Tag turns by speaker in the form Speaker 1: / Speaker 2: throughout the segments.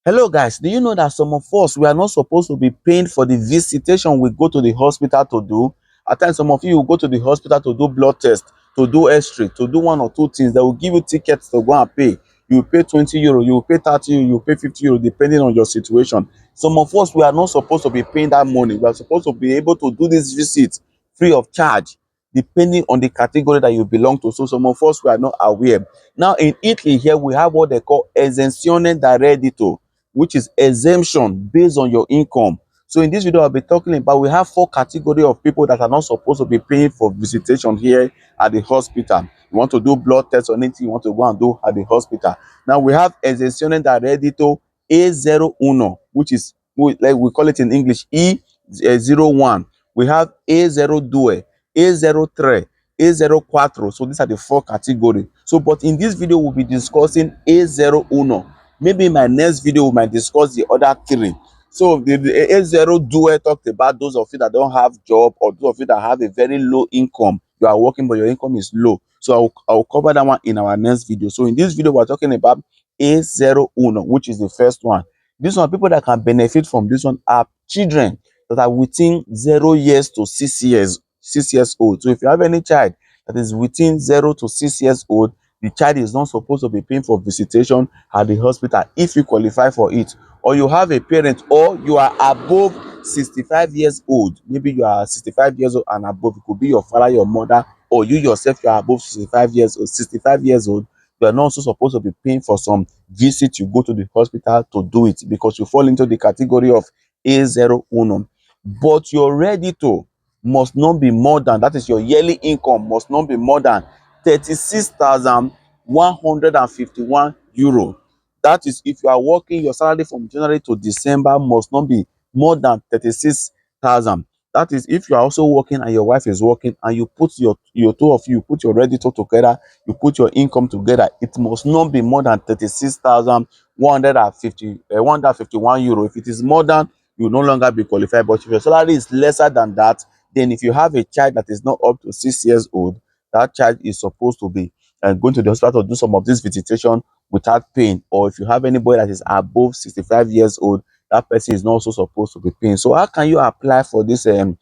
Speaker 1: Hello guys, do you know that some of us we are not supposed to be paying for the visitation we go to the hospital to do? At times some of you will go to the hospital to do blood test, to do x-ray, to do one or two things. They will give you tickets to go and pay. You will pay 20 euro, you will pay 30 euro, you will pay 50 euro depending on your situation. Some of us we are not supposed to be paying that money. We are supposed to be able to do this visit free of charge depending on the category that you belong to. So some of us we are not aware. Now in Italy here we have what they call esenzione da reddito, which is exemption based on your income. So in this video, I'll be talking about we have four categories of people that are not supposed to be paying for visitation here at the hospital. You want to do blood tests or anything you want to go and do at the hospital. Now we have esenzione da reddito A01, which is like we call it in English E01. We have A02, A03, A04. So these are the four categories. So but in this video, we'll be discussing A01. Maybe in my next video we might discuss the other three. So the A0 dual talked about those of you that don't have job, or those of you that have a very low income. You are working but your income is low. So I'll cover that one in our next video. So in this video we're talking about A01, which is the first one. This one, people that can benefit from this one are children that are within 0 years to 6 years, 6 years old. So if you have any child that is within 0 to 6 years old, the child is not supposed to be paying for visitation at the hospital if you qualify for it. Or you have a parent, or you are above 65 years old. Maybe you are 65 years old and above. It could be your father, your mother, or you yourself, you are above 65 years old. 65 years old, you are not also supposed to be paying for some visit. You go to the hospital to do it because you fall into the category of A01. But your reddito must not be more than, that is your yearly income must not be more than 36,151 euro. That is, if you are working, your salary from January to December must not be more than 36,000. That is, if you are also working and your wife is working, and you put your two of you put your reddito together, you put your income together, it must not be more than 36,151 euro. If it is more than, you will no longer be qualified. But if your salary is lesser than that, then if you have a child that is not up to 6 years old, that child is supposed to be going to the hospital to do some of this visitation without paying. Or if you have anybody that is above 65 years old, that person is not also supposed to be paying. So how can you apply for this A01,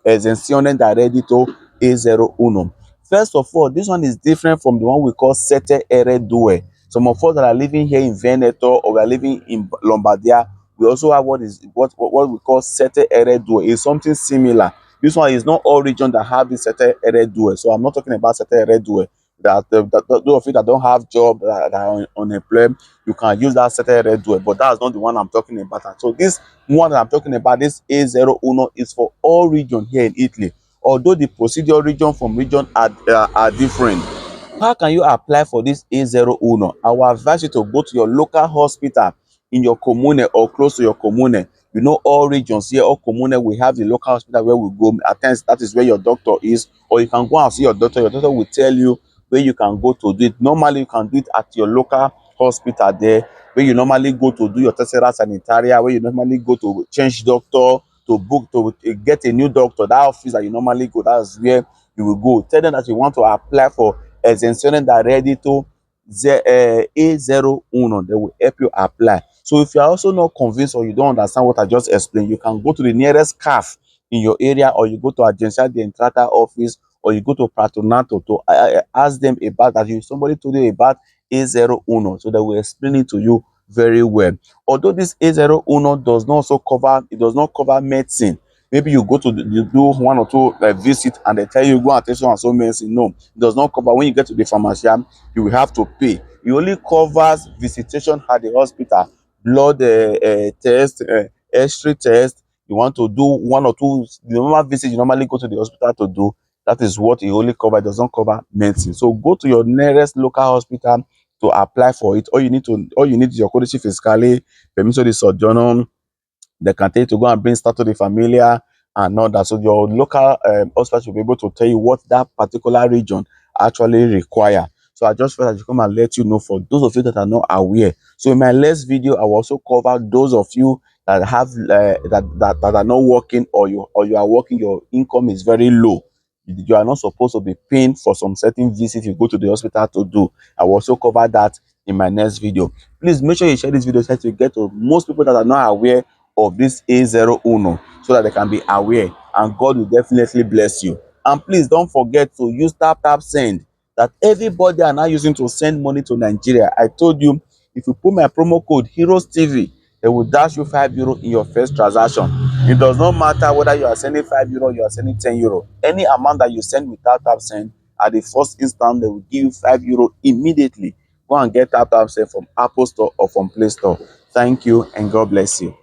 Speaker 1: esenzione da reddito A01? First of all, this one is different from the one we call sette ere due. Some of us that are living here in Veneto, or we are living in Lombardia, we also have what we call sette ere due. It's something similar. This one is not all region that have this sette ere due. So I'm not talking about sette ere due. Those of you that don't have job, that are unemployed, you can use that sette ere due. But that's not the one I'm talking about. So this one that I'm talking about, this A01, is for all region here in Italy. Although the procedure region from region are different. How can you apply for this A01? I will advise you to go to your local hospital in your commune or close to your commune. You know, all regions here, all commune, we have the local hospital where we go. At times, that is where your doctor is, or you can go and see your doctor. Your doctor will tell you where you can go to do it. Normally, you can do it at your local hospital there, where you normally go to do your tessera sanitaria, where you normally go to change doctor, to book, to get a new doctor. That office that you normally go, that's where you will go. Tell them that you want to apply for esenzione da reddito A01. They will help you apply. So if you are also not convinced, or you don't understand what I just explained, you can go to the nearest CAF in your area, or you go to Agenzia di Entrata office, or you go to Patronato to ask them about that. Somebody told you about A01, so they will explain it to you very well. Although this A01 does not also cover, it does not cover medicine. Maybe you go to you do one or two visit, and they tell you go and take so and so medicine. No, it does not cover. When you get to the pharmacy, you will have to pay. It only covers visitation at the hospital, blood test, x-ray test. You want to do one or two, the normal visit you normally go to the hospital to do. That is what it only covers. It does not cover medicine. So go to your nearest local hospital to apply for it. All you need is your codice fiscale, permesso di soggiorno. They can tell you to go and bring stato di familia and all that. So your local hospital will be able to tell you what that particular region actually require. So I just felt I should come and let you know, for those of you that are not aware. So in my next video, I will also cover those of you that have that are not working, or you are working, your income is very low. You are not supposed to be paying for some certain visit you go to the hospital to do. I will also cover that in my next video. Please make sure you share this video so that you get to most people that are not aware of this A01, so that they can be aware, and God will definitely bless you. And please don't forget to use tap send, that everybody are now using to send money to Nigeria. I told you, if you put my promo code Heroes TV, they will dash you €5 in your first transaction. It does not matter whether you are sending €5 or you are sending €10. Any amount that you send with tap send, at the first instant, they will give you €5 immediately. Go and get tap send from Apple Store or from Play Store. Thank you and God bless you.